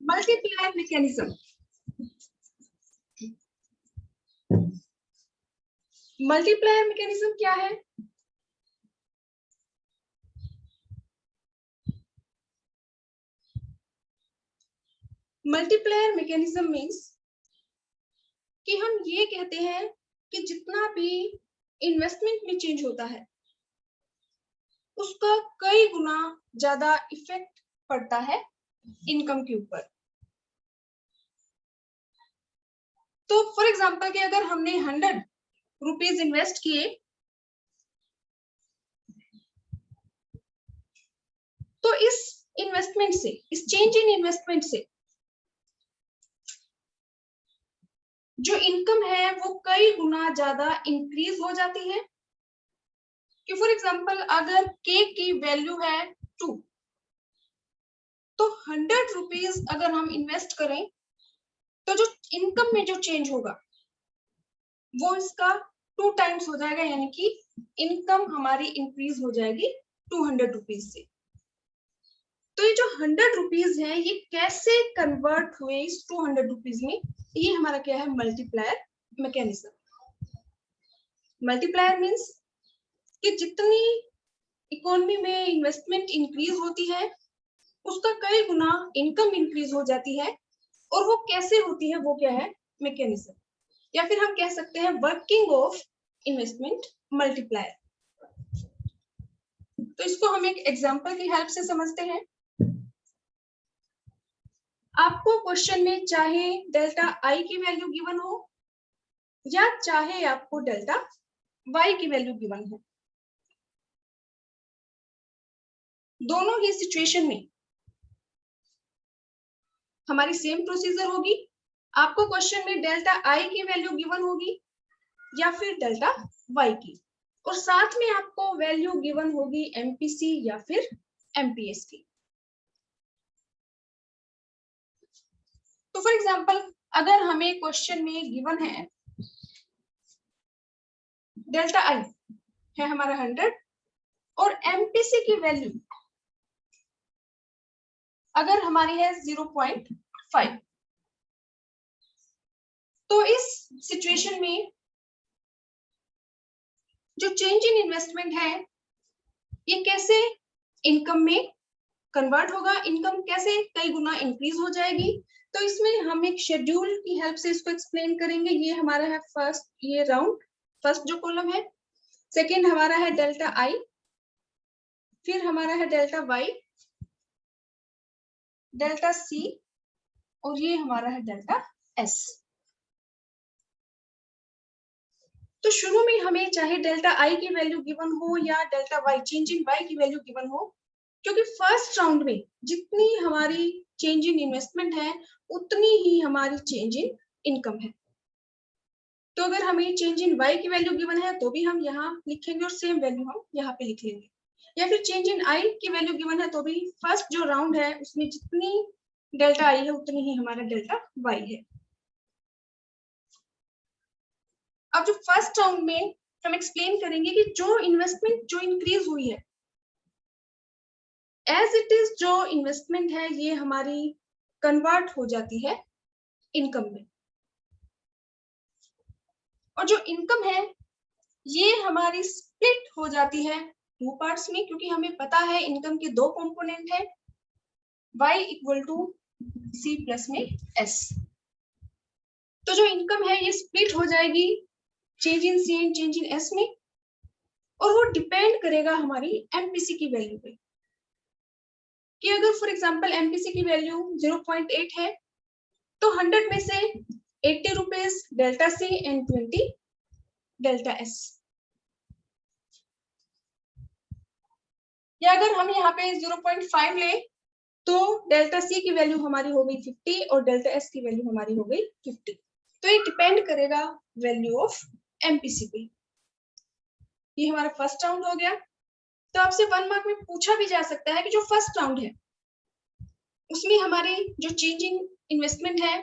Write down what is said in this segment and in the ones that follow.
Multiplier mechanism. Multiplier mechanism क्या है? Multiplier mechanism means कि हम ये कहते हैं कि जितना भी इन्वेस्टमेंट में चेंज होता है उसका कई गुना ज्यादा इफेक्ट पड़ता है इनकम के ऊपर। तो फॉर एग्जांपल कि अगर हमने 100 रुपीज इन्वेस्ट किए तो इस इन्वेस्टमेंट से, इस चेंज इन इन्वेस्टमेंट से जो इनकम है वो कई गुना ज्यादा इंक्रीज हो जाती है। कि फॉर एग्जांपल अगर केक की वैल्यू है 2 तो 100 रुपीज अगर हम इन्वेस्ट करें तो जो इनकम में जो चेंज होगा वो इसका 2 टाइम्स हो जाएगा, यानी कि इनकम हमारी इंक्रीज हो जाएगी 200 रुपीज से। तो ये जो 100 रुपीज है ये कैसे कन्वर्ट हुए इस 200 रुपीज में, ये हमारा क्या है? Multiplier mechanism. मल्टीप्लायर मीन्स कि जितनी इकोनॉमी में इन्वेस्टमेंट इंक्रीज होती है उसका कई गुना इनकम इंक्रीज हो जाती है। और वो कैसे होती है, वो क्या है? मैकेनिज्म, या फिर हम कह सकते हैं वर्किंग ऑफ इन्वेस्टमेंट मल्टीप्लायर। तो इसको हम एक एग्जांपल की हेल्प से समझते हैं। आपको क्वेश्चन में चाहे डेल्टा आई की वैल्यू गिवन हो या चाहे आपको डेल्टा वाई की वैल्यू गिवन हो, दोनों ही सिचुएशन में हमारी सेम प्रोसीजर होगी। आपको क्वेश्चन में डेल्टा आई की वैल्यू गिवन होगी या फिर डेल्टा वाई की, और साथ में आपको वैल्यू गिवन होगी एमपीसी या फिर एमपीएस की। तो फॉर एग्जांपल अगर हमें क्वेश्चन में गिवन है डेल्टा आई है हमारा 100 और एमपीसी की वैल्यू अगर हमारी है 0.5, तो इस सिचुएशन में जो चेंज इन इन्वेस्टमेंट है ये कैसे इनकम में कन्वर्ट होगा, इनकम कैसे कई गुना इंक्रीज हो जाएगी। तो इसमें हम एक शेड्यूल की हेल्प से इसको एक्सप्लेन करेंगे। ये हमारा है फर्स्ट, ये राउंड फर्स्ट जो कॉलम है, सेकंड हमारा है डेल्टा आई, फिर हमारा है डेल्टा वाई, डेल्टा सी, और ये हमारा है डेल्टा एस। तो शुरू में हमें चाहे डेल्टा आई की वैल्यू गिवन हो या delta Y, change in Y की वैल्यू गिवन हो, क्योंकि फर्स्ट राउंड में जितनी हमारी चेंज इन इन्वेस्टमेंट है उतनी ही हमारी चेंज इन इनकम है। तो अगर हमें चेंज इन वाई की वैल्यू गिवन है तो भी हम यहाँ लिखेंगे और सेम वैल्यू हम यहाँ पे लिख लेंगे, या फिर चेंज इन आई की वैल्यू गिवन है तो भी फर्स्ट जो राउंड है उसमें जितनी डेल्टा आई है उतनी ही हमारा डेल्टा वाई है। अब जो फर्स्ट राउंड में हम एक्सप्लेन करेंगे कि जो इन्वेस्टमेंट जो इंक्रीज हुई है एज इट इज, जो इन्वेस्टमेंट है ये हमारी कन्वर्ट हो जाती है इनकम में, और जो इनकम है ये हमारी स्प्लिट हो जाती है 2 पार्ट्स में, क्योंकि हमें पता है इनकम के 2 कंपोनेंट है, y equal to c plus में s। तो जो इनकम है ये स्प्लिट हो जाएगी change in C and change in S में, और वो डिपेंड करेगा हमारी एमपीसी की वैल्यू पे। कि अगर फॉर एग्जांपल एमपीसी की वैल्यू 0.8 है तो 100 में से 80 rupees delta C and 20 delta S. या अगर हम यहाँ पे 0.5 ले तो डेल्टा सी की वैल्यू हमारी हो गई 50 और डेल्टा एस की वैल्यू हमारी हो गई 50। तो ये डिपेंड करेगा वैल्यू ऑफ एमपीसी पे। ये हमारा फर्स्ट राउंड हो गया। तो आपसे 1 मार्क में पूछा भी जा सकता है कि जो फर्स्ट राउंड है उसमें हमारी जो चेंज इन इन्वेस्टमेंट है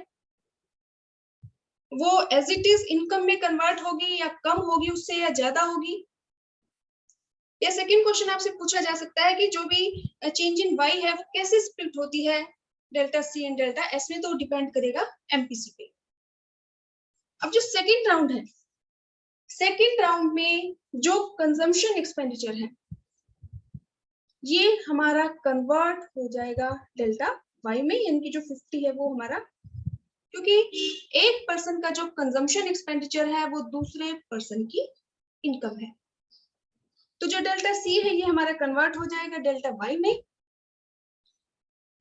वो एज इट इज इनकम में कन्वर्ट होगी या कम होगी उससे या ज्यादा होगी। या सेकंड क्वेश्चन आपसे पूछा जा सकता है कि जो भी चेंज इन वाई है वो कैसे स्प्लिट होती है delta C and delta S में, तो डिपेंड करेगा एमपीसी पे। अब जो सेकेंड राउंड है, सेकेंड राउंड में जो कंजम्पशन एक्सपेंडिचर है ये हमारा कन्वर्ट हो जाएगा डेल्टा वाई में, यानी कि जो 50 है वो हमारा, क्योंकि एक पर्सन का जो कंजम्पशन एक्सपेंडिचर है वो दूसरे पर्सन की इनकम है, तो जो डेल्टा सी है ये हमारा कन्वर्ट हो जाएगा डेल्टा वाई में,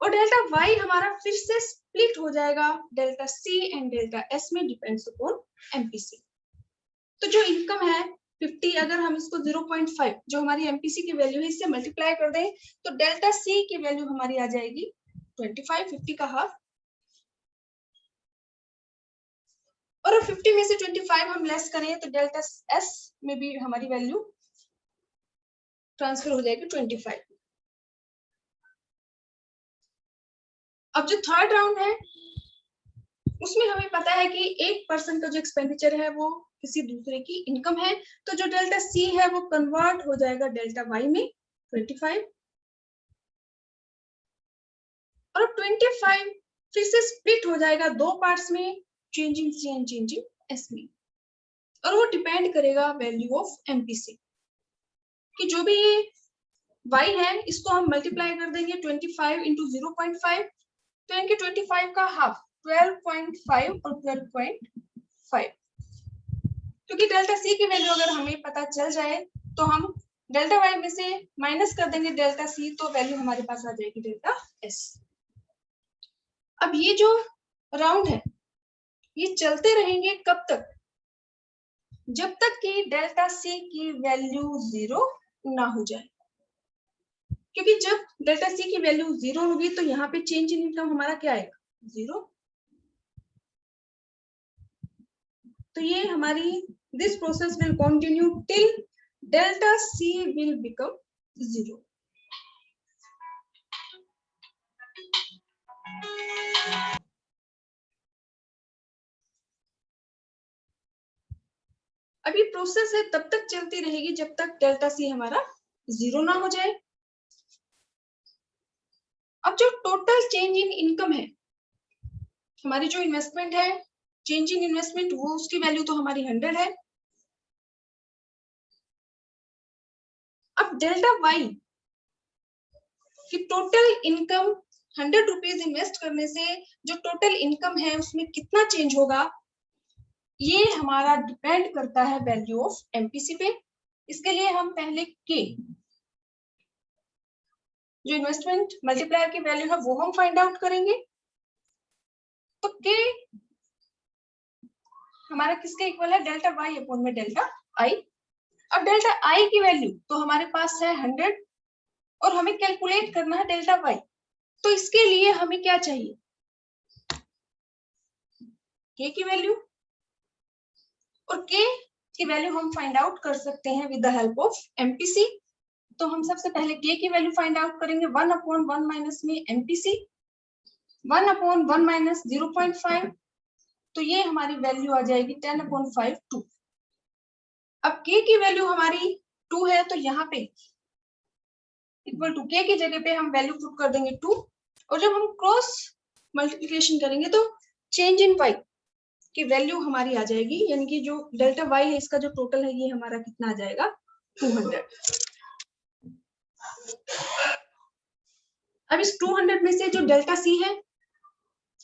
और डेल्टा वाई हमारा फिर से स्प्लिट हो जाएगा delta C and delta S में, डिपेंड्स अपॉन एमपीसी। तो जो इनकम है 50, अगर हम इसको 0.5 जो हमारी एमपीसी की वैल्यू है इससे मल्टीप्लाई कर दें तो डेल्टा सी की वैल्यू हमारी आ जाएगी 25, 50 का हाफ, और 50 में से 25 हम लेस करें तो डेल्टा एस में भी हमारी वैल्यू ट्रांसफर हो जाएगी 25। अब जो थर्ड राउंड है उसमें हमें पता है कि एक पर्सन का जो एक्सपेंडिचर है वो किसी दूसरे की इनकम है, तो जो डेल्टा सी है वो कन्वर्ट हो जाएगा डेल्टा वाई में 25, और 25 फिर से स्प्लिट हो जाएगा दो पार्ट्स में, changing C and changing S में, और वो डिपेंड करेगा वैल्यू ऑफ एमपीसी कि जो भी ये y है इसको हम मल्टीप्लाई कर देंगे 25 इंटू 0.5, तो इनके 25 का हाफ 12.5 और 12.5, क्योंकि डेल्टा सी की वैल्यू अगर हमें पता चल जाए तो हम डेल्टा वाई में से माइनस कर देंगे डेल्टा सी, तो वैल्यू हमारे पास आ जाएगी डेल्टा एस। अब ये जो राउंड है ये चलते रहेंगे कब तक, जब तक कि डेल्टा सी की वैल्यू 0 ना हो जाए, क्योंकि जब डेल्टा सी की वैल्यू 0 होगी तो यहाँ पे चेंज इन इनकम हमारा क्या आएगा, 0। तो ये हमारी this process will continue till delta C will become 0। अभी प्रोसेस है तब तक चलती रहेगी जब तक डेल्टा सी हमारा 0 ना हो जाए। अब जो टोटल चेंज इन इनकम है, हमारी जो इन्वेस्टमेंट है, चेंज इन इन्वेस्टमेंट, वो उसकी वैल्यू तो हमारी 100 है। अब डेल्टा वाई की टोटल इनकम 100 रुपीज इन्वेस्ट करने से जो टोटल इनकम है उसमें कितना चेंज होगा, ये हमारा डिपेंड करता है वैल्यू ऑफ एमपीसी पे। इसके लिए हम पहले के जो इन्वेस्टमेंट मल्टीप्लायर की वैल्यू है वो हम फाइंड आउट करेंगे। तो के हमारा किसके इक्वल है, डेल्टा वाई अपॉन में डेल्टा आई। अब डेल्टा आई की वैल्यू तो हमारे पास है 100 और हमें कैलकुलेट करना है डेल्टा वाई, तो इसके लिए हमें क्या चाहिए, के की वैल्यू, और के की वैल्यू हम फाइंड आउट कर सकते हैं with the help of MPC. तो हम सबसे पहले के की वैल्यू फाइंड आउट करेंगे, 1/1 माइनस में एमपीसी, 1/1 माइनस 0.5, तो ये हमारी वैल्यू आ जाएगी 10/5 2। अब के की वैल्यू हमारी 2 है तो यहाँ पे इक्वल टू के की जगह पे हम वैल्यू पुट कर देंगे 2, और जब हम क्रॉस मल्टीप्लिकेशन करेंगे तो चेंज इन वाई की वैल्यू हमारी आ जाएगी, यानी कि जो डेल्टा वाई है इसका जो टोटल है ये हमारा कितना आ जाएगा 200। अब इस 200 में से जो डेल्टा सी है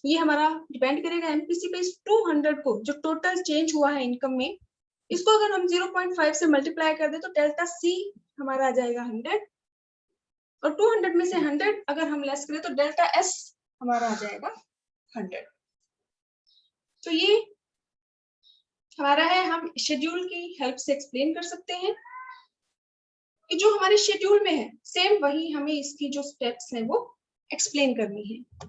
ये हमारा डिपेंड करेगा एमपीसी पे। इस 200 को जो टोटल चेंज हुआ है इनकम में, इसको अगर हम 0.5 से मल्टीप्लाई कर दे तो डेल्टा सी हमारा आ जाएगा 100, और 200 में से 100 अगर हम लेस करें तो डेल्टा एस हमारा आ जाएगा 100। तो ये हमारा है, हम शेड्यूल की हेल्प से एक्सप्लेन कर सकते हैं कि जो हमारे शेड्यूल में है सेम वही हमें इसकी जो स्टेप्स हैं वो एक्सप्लेन करनी है।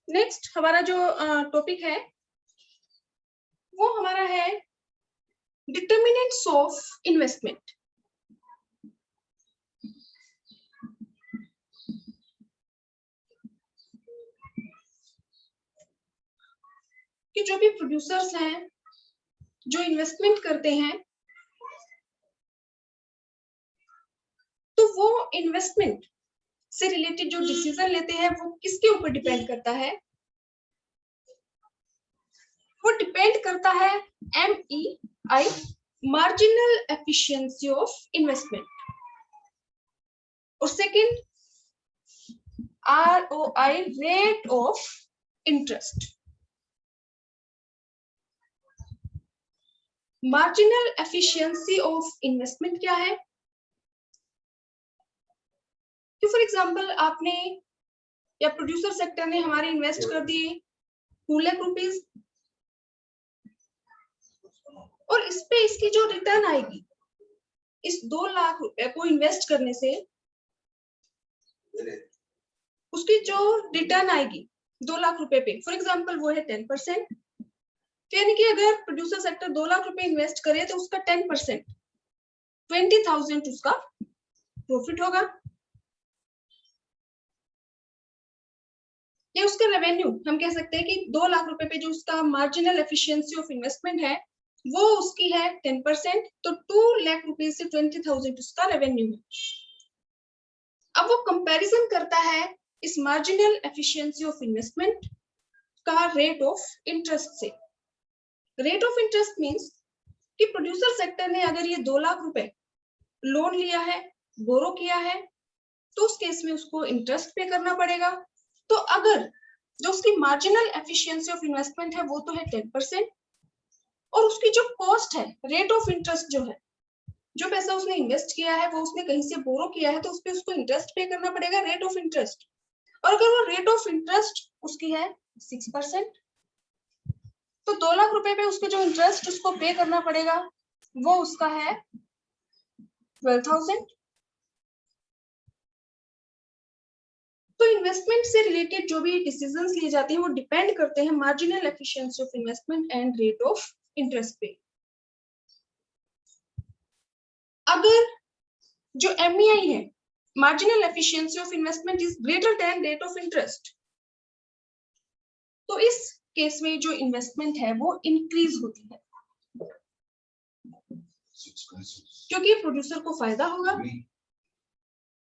नेक्स्ट हमारा जो टॉपिक है वो हमारा है डिटर्मिनेंट्स ऑफ इन्वेस्टमेंट। कि जो भी प्रोड्यूसर्स हैं जो इन्वेस्टमेंट करते हैं, तो वो इन्वेस्टमेंट से रिलेटेड जो डिसीजन लेते हैं वो किसके ऊपर डिपेंड करता है? वो डिपेंड करता है MEI, marginal efficiency of investment, और second ROI, rate of interest. Marginal efficiency of investment क्या है? कि फॉर एग्जांपल आपने या प्रोड्यूसर सेक्टर ने हमारे इन्वेस्ट कर दिए 2 लाख रुपीस, और इस पे इसकी जो रिटर्न आएगी इस 2 लाख रुपए को इन्वेस्ट करने से, उसकी जो रिटर्न आएगी 2 लाख रुपए पे, फॉर एग्जांपल वो है 10%। यानी कि अगर प्रोड्यूसर सेक्टर 2 लाख रुपए इन्वेस्ट करे तो उसका 10% 20,000 उसका प्रॉफिट होगा। ये उसका रेवेन्यू, हम कह सकते हैं कि 2 लाख रुपए पे जो उसका मार्जिनल एफिशिएंसी ऑफ इन्वेस्टमेंट है वो उसकी है 10%, तो 2 लाख रुपए से 20,000 उसका रेवेन्यू है। अब वो कंपैरिजन करता है इस मार्जिनल एफिशिएंसी ऑफ इन्वेस्टमेंट का रेट ऑफ इंटरेस्ट से। रेट ऑफ इंटरेस्ट मींस कि प्रोड्यूसर सेक्टर ने अगर ये 2 लाख रुपए लोन लिया है, बोरो किया है, तो उस केस में उसको इंटरेस्ट पे करना पड़ेगा। तो अगर जो उसकी मार्जिनल एफिशिएंसी ऑफ इन्वेस्टमेंट है वो तो है 10%, और उसकी जो कॉस्ट है, रेट ऑफ इंटरेस्ट जो है, जो पैसा उसने इन्वेस्ट किया है वो उसने कहीं से बोरो किया है, तो उस पे उसको इंटरेस्ट पे करना पड़ेगा, रेट ऑफ इंटरेस्ट। और अगर वो रेट ऑफ इंटरेस्ट उसकी है 6%, तो 2 लाख रुपए पे उसके जो इंटरेस्ट उसको पे करना पड़ेगा वो उसका है 12,000। तो इन्वेस्टमेंट से रिलेटेड जो भी डिसीजंस लिए जाते हैं वो डिपेंड करते हैं marginal efficiency of investment and rate of interest पे। अगर जो MEI है, marginal efficiency of investment is greater than rate of interest, तो इस केस में जो इन्वेस्टमेंट है वो इंक्रीज होती है, क्योंकि प्रोड्यूसर को फायदा होगा।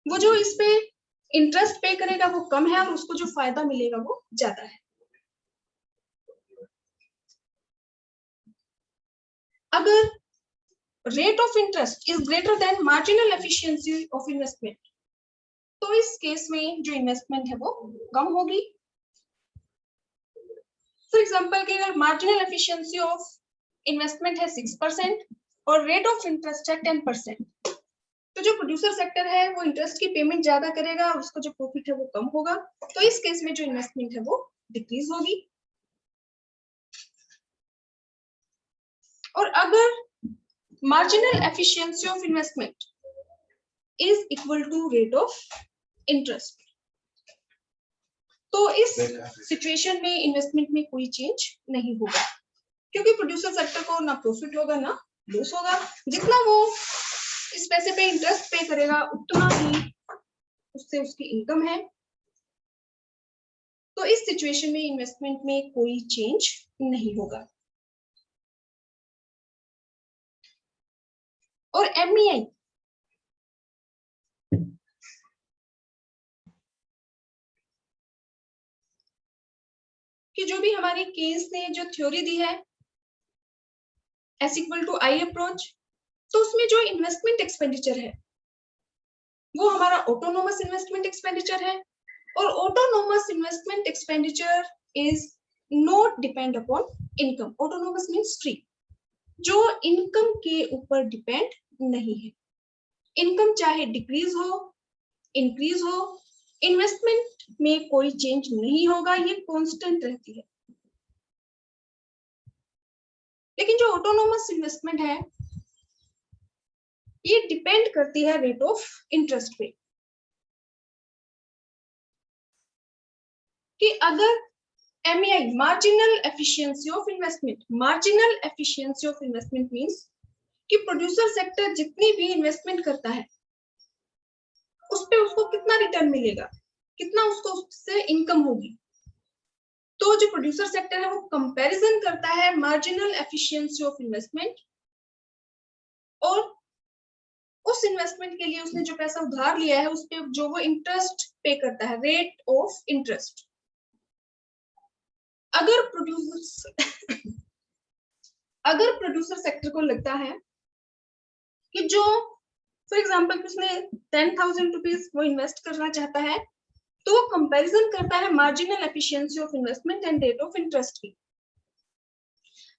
वो जो इस पे इंटरेस्ट पे करेगा वो कम है और उसको जो फायदा मिलेगा वो ज्यादा है। अगर rate of interest is greater than marginal efficiency of investment, तो इस केस में जो इन्वेस्टमेंट है वो कम होगी। फॉर एग्जांपल कि अगर मार्जिनल एफिशिएंसी ऑफ इन्वेस्टमेंट है 6% और रेट ऑफ इंटरेस्ट है 10%, तो जो प्रोड्यूसर सेक्टर है वो इंटरेस्ट की पेमेंट ज्यादा करेगा और उसका जो प्रॉफिट है वो कम होगा, तो इस केस में जो इन्वेस्टमेंट है वो डिक्रीज होगी। और अगर marginal efficiency of investment is equal to rate of interest, तो इस सिचुएशन में इन्वेस्टमेंट में कोई चेंज नहीं होगा, क्योंकि प्रोड्यूसर सेक्टर को ना प्रॉफिट होगा ना लॉस होगा। जितना वो इस पैसे पे इंटरेस्ट पे करेगा उतना ही उससे उसकी इनकम है। तो इस सिचुएशन में इन्वेस्टमेंट में कोई चेंज नहीं होगा। और MEI कि जो भी हमारी केस ने जो थ्योरी दी है S equal to I approach, तो उसमें जो इन्वेस्टमेंट एक्सपेंडिचर है वो हमारा ऑटोनोमस इन्वेस्टमेंट एक्सपेंडिचर है, और autonomous investment expenditure is not depend upon income. Autonomous means free, जो इनकम के ऊपर डिपेंड नहीं है। इनकम चाहे डिक्रीज हो इंक्रीज हो, इन्वेस्टमेंट में कोई चेंज नहीं होगा, ये कांस्टेंट रहती है। लेकिन जो ऑटोनोमस इन्वेस्टमेंट है ये डिपेंड करती है रेट ऑफ इंटरेस्ट पे, कि अगर MEI marginal efficiency of investment, marginal efficiency of investment means कि प्रोड्यूसर सेक्टर जितनी भी इन्वेस्टमेंट करता है उस पे उसको कितना रिटर्न मिलेगा, कितना उसको उससे इनकम होगी। तो जो प्रोड्यूसर सेक्टर है वो कंपैरिजन करता है मार्जिनल एफिशिएंसी ऑफ इन्वेस्टमेंट, और उस इन्वेस्टमेंट के लिए उसने जो पैसा उधार लिया है उस पे जो वो इंटरेस्ट पे करता है, रेट ऑफ इंटरेस्ट। अगर प्रोड्यूसर सेक्टर को लगता है कि जो फॉर एग्जाम्पल उसने 10,000 रुपीज वो इन्वेस्ट करना चाहता है, तो वो कंपैरिजन करता है marginal efficiency of investment and rate of interest की।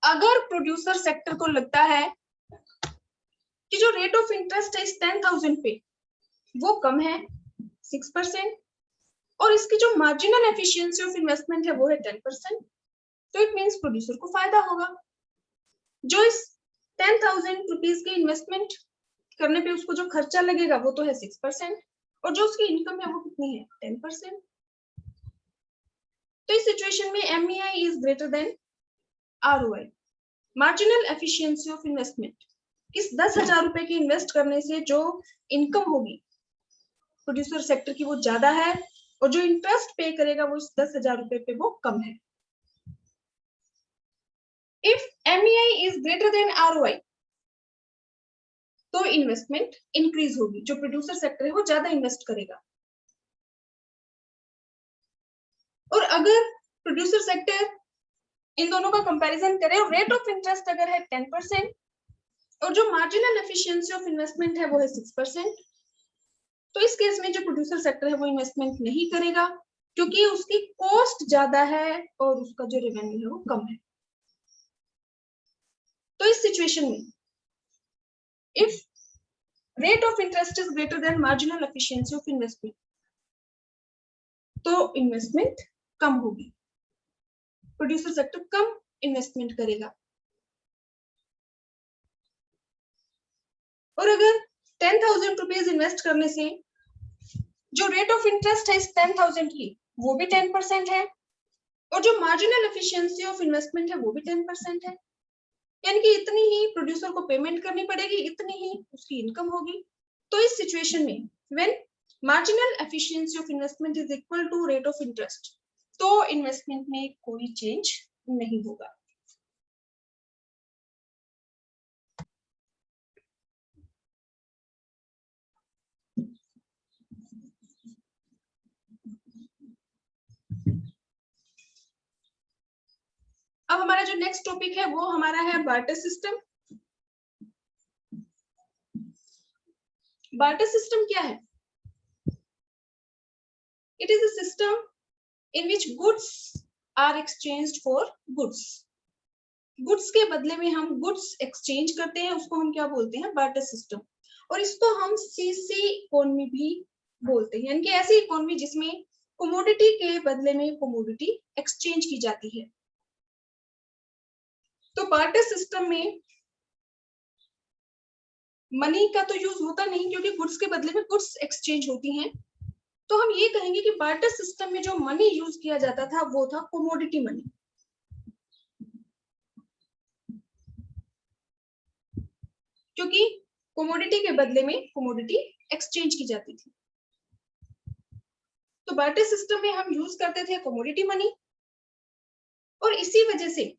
अगर प्रोड्यूसर सेक्टर को लगता है कि जो रेट ऑफ इंटरेस्ट है इस 10,000 पे वो कम है 6%, और इसकी जो मार्जिनल एफिशिएंसी ऑफ इन्वेस्टमेंट है वो है 10%, तो इट मींस प्रोड्यूसर को फायदा होगा। जो इस 10,000 रुपीज की इन्वेस्टमेंट करने पे उसको जो खर्चा लगेगा वो तो है 6%, और जो उसकी इनकम है वो कितनी है 10%। तो इस सिचुएशन में MEI is greater than ROI, marginal efficiency of investment. इस 10,000 रुपए की इन्वेस्ट करने से जो इनकम होगी प्रोड्यूसर सेक्टर की वो ज्यादा है, और जो इंटरेस्ट पे करेगा वो इस 10,000 रुपए पे वो कम है। If MEI is greater than ROI, तो इन्वेस्टमेंट इंक्रीज होगी, जो प्रोड्यूसर सेक्टर है वो ज्यादा इन्वेस्ट करेगा। और अगर प्रोड्यूसर सेक्टर इन दोनों का कंपैरिजन करें और रेट ऑफ इंटरेस्ट अगर है 10% और जो मार्जिनल एफिशिएंसी ऑफ इन्वेस्टमेंट है वो है 6%, तो इस केस में जो प्रोड्यूसर सेक्टर है वो इन्वेस्टमेंट नहीं करेगा, क्योंकि उसकी कॉस्ट ज्यादा है और उसका जो रेवेन्यू है वो कम है। तो इस सिचुएशन में if rate of interest is greater than marginal efficiency of investment, तो इन्वेस्टमेंट कम होगी, प्रोड्यूसर सेक्टर कम इन्वेस्टमेंट करेगा। और अगर 10,000 रुपीज इन्वेस्ट करने से जो रेट ऑफ इंटरेस्ट है इस 10,000 की वो भी 10% है, और जो मार्जिनल एफिशिएंसी ऑफ इन्वेस्टमेंट है वो भी 10% है, यानी कि इतनी ही प्रोड्यूसर को पेमेंट करनी पड़ेगी, इतनी ही उसकी इनकम होगी। तो इस सिचुएशन में when marginal efficiency of investment is equal to rate of interest, तो इन्वेस्टमेंट में कोई चेंज नहीं होगा। अब हमारा जो नेक्स्ट टॉपिक है वो हमारा है बार्टर सिस्टम। बार्टर सिस्टम क्या है? It is a system in which goods are exchanged for goods. Goods के बदले में हम गुड्स एक्सचेंज करते हैं, उसको हम क्या बोलते हैं? Barter system. और इसको हम CC इकोनॉमी भी बोलते हैं, यानी कि ऐसी इकोनॉमी जिसमें कमोडिटी के बदले में कमोडिटी एक्सचेंज की जाती है। तो बार्टर सिस्टम में मनी का तो यूज होता नहीं, क्योंकि गुड्स के बदले में गुड्स एक्सचेंज होती हैं। तो हम ये कहेंगे कि बार्टर सिस्टम में जो मनी यूज किया जाता था वो था कमोडिटी मनी, क्योंकि कमोडिटी के बदले में कमोडिटी एक्सचेंज की जाती थी। तो बार्टर सिस्टम में हम यूज करते थे कमोडिटी मनी, और इसी वजह से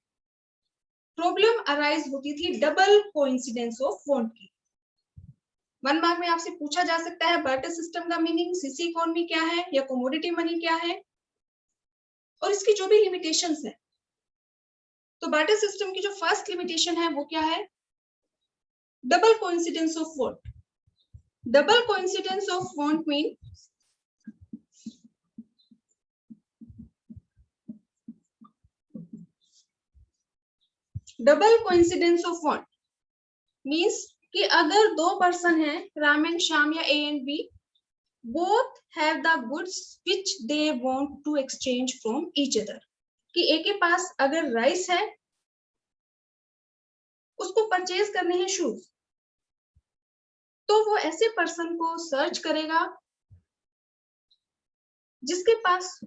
प्रॉब्लम अराइज होती थी डबल कोइंसिडेंस ऑफ वांट की। 1 मार्क में आपसे पूछा जा सकता है बार्टर सिस्टम का मीनिंग, CC इकोनॉमी क्या है या कमोडिटी मनी क्या है, और इसकी जो भी लिमिटेशंस है। तो बार्टर सिस्टम की जो फर्स्ट लिमिटेशन है वो क्या है? Double coincidence of want. Double coincidence of want mean double coincidence of want means कि अगर 2 पर्सन हैं, राम एंड श्याम या A and B, both have the goods which they want to exchange from each other, कि A के पास अगर rice है, उसको purchase करने हैं शूज, तो वो ऐसे पर्सन को सर्च करेगा जिसके पास